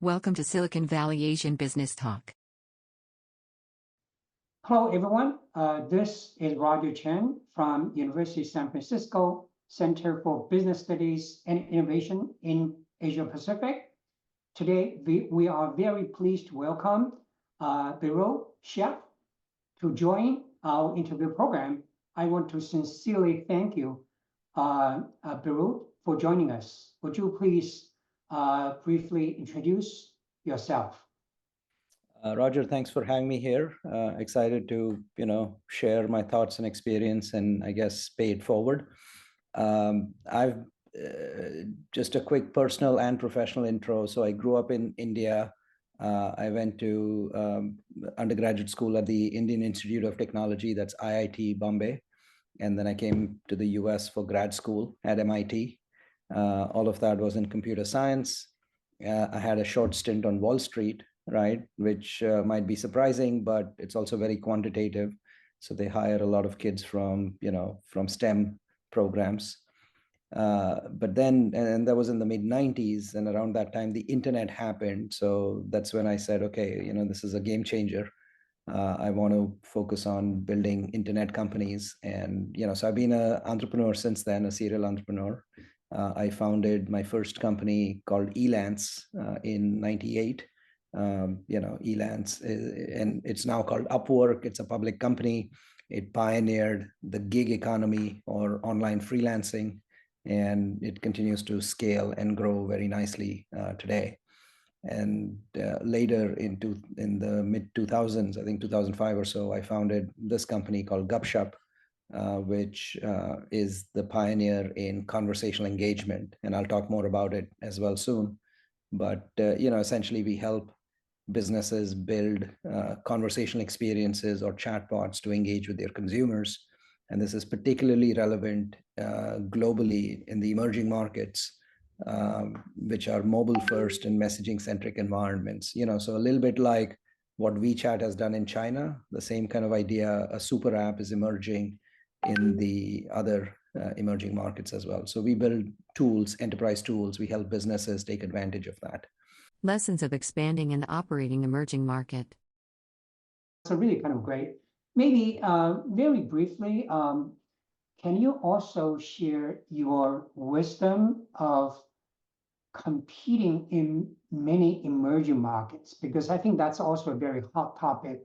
Welcome to Silicon Valley Asian Business Talk. Hello, everyone. This is Roger Chen from University of San Francisco Center for Business Studies and Innovation in Asia Pacific. Today, we are very pleased to welcome Beerud, Sheth, to join our interview program. I want to sincerely thank you, Beerud, for joining us. Would you please briefly introduce yourself? Roger, thanks for having me here. Excited to, share my thoughts and experience and I guess pay it forward. I've just a quick personal and professional intro. So I grew up in India. I went to undergraduate school at the Indian Institute of Technology, that's IIT Bombay. And then I came to the US for grad school at MIT. All of that was in computer science. I had a short stint on Wall Street, right? Which might be surprising, but it's also very quantitative. So they hire a lot of kids from STEM programs. But then, and that was in the mid 90s, and around that time, the internet happened. So that's when I said, okay, this is a game changer. I want to focus on building internet companies. And, so I've been an entrepreneur since then, a serial entrepreneur. I founded my first company called Elance in 98. Elance, and it's now called Upwork. It's a public company. It pioneered the gig economy or online freelancing, and it continues to scale and grow very nicely today. And later in the mid 2000s, I think 2005 or so, I founded this company called Gupshup, which is the pioneer in conversational engagement. And I'll talk more about it as well soon. But, essentially we help businesses build conversational experiences or chatbots to engage with their consumers. And this is particularly relevant globally in the emerging markets, which are mobile first and messaging centric environments. So a little bit like what WeChat has done in China, the same kind of idea, a super app is emerging in the other emerging markets as well. So we build tools, enterprise tools. We help businesses take advantage of that. Lessons of expanding and operating emerging market. So really kind of great. Maybe very briefly, can you also share your wisdom of competing in many emerging markets? Because I think that's also a very hot topic.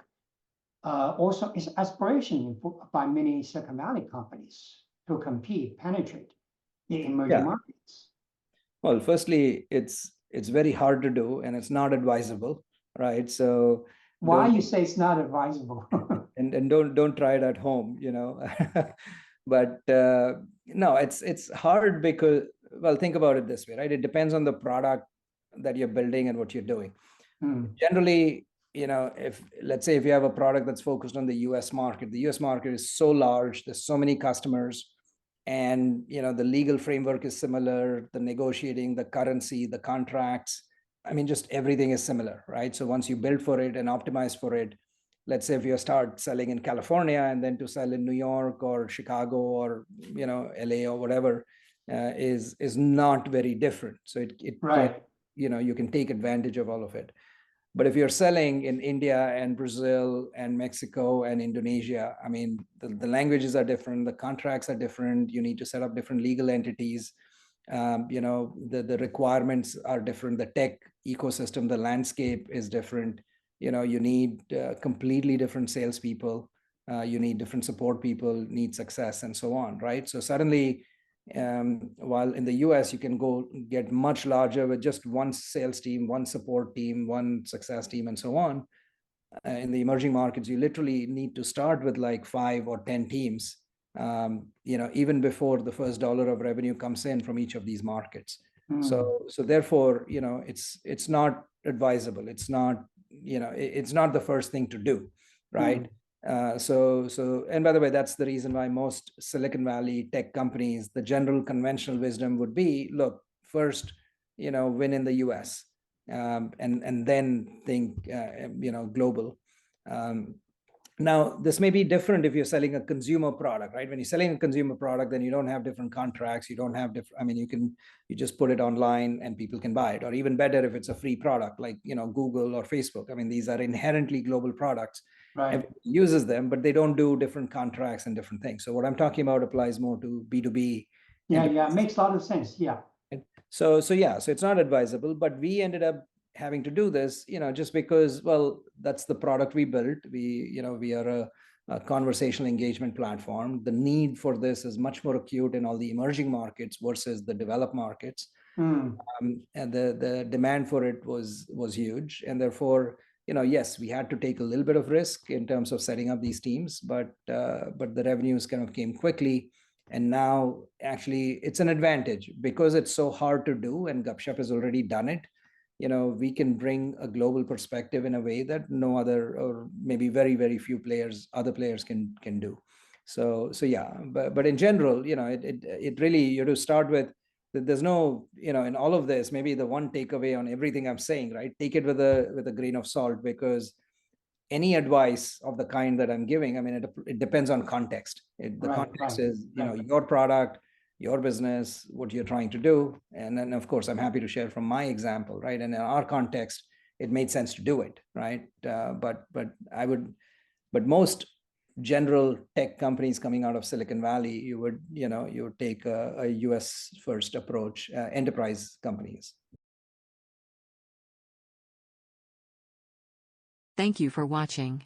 Also, is aspiration by many Silicon Valley companies to compete, penetrate the emerging markets. Well, firstly, it's very hard to do, and it's not advisable, right? So why you say it's not advisable? and don't try it at home, But no, it's hard because, well, think about it this way, right? It depends on the product that you're building and what you're doing. Generally, if let's say if you have a product that's focused on the US market, the US market is so large, there's so many customers, and the legal framework is similar, the negotiating, the currency, the contracts, I mean, just everything is similar, right? So once you build for it and optimize for it, let's say if you start selling in California and then to sell in New York or Chicago or LA or whatever, is not very different. So it right. You can take advantage of all of it. But if you're selling in India and Brazil and Mexico and Indonesia, I mean, the languages are different, the contracts are different, you need to set up different legal entities, the requirements are different, the tech ecosystem, the landscape is different. You need completely different salespeople, you need different support people, need success, and so on, right? So suddenly, while in the US, you can go get much larger with just one sales team, one support team, one success team, and so on. In the emerging markets, you literally need to start with like 5 or 10 teams, even before the first dollar of revenue comes in from each of these markets. So therefore, it's not advisable. It's not, it's not the first thing to do, right? And by the way, that's the reason why most Silicon Valley tech companies, the general conventional wisdom would be, look, first, win in the US, and then think, global. Now, this may be different if you're selling a consumer product, right? When you're selling a consumer product, then you don't have different contracts. You don't have different, I mean, you just put it online and people can buy it. Or even better, if it's a free product like, Google or Facebook. I mean, these are inherently global products. Right. Everyone uses them, but they don't do different contracts and different things. So what I'm talking about applies more to B2B. Yeah, makes a lot of sense. Yeah. So it's not advisable, but we ended up having to do this, just because, well, that's the product we built. We are a conversational engagement platform. The need for this is much more acute in all the emerging markets versus the developed markets. Mm. And the demand for it was huge, and therefore, yes, we had to take a little bit of risk in terms of setting up these teams, but the revenues kind of came quickly. And now actually it's an advantage because it's so hard to do, and Gupshup has already done it. We can bring a global perspective in a way that no other, or maybe very, very few other players can do. So yeah, but in general, it really, you have to start with that. There's no, in all of this, maybe the one takeaway on everything I'm saying, right? Take it with a grain of salt, because any advice of the kind that I'm giving, I mean, it depends on context. The context is, your product, your business, what you're trying to do. And then, of course, I'm happy to share from my example, right? And in our context, it made sense to do it, right? But most general tech companies coming out of Silicon Valley, you would take a US first approach, enterprise companies. Thank you for watching.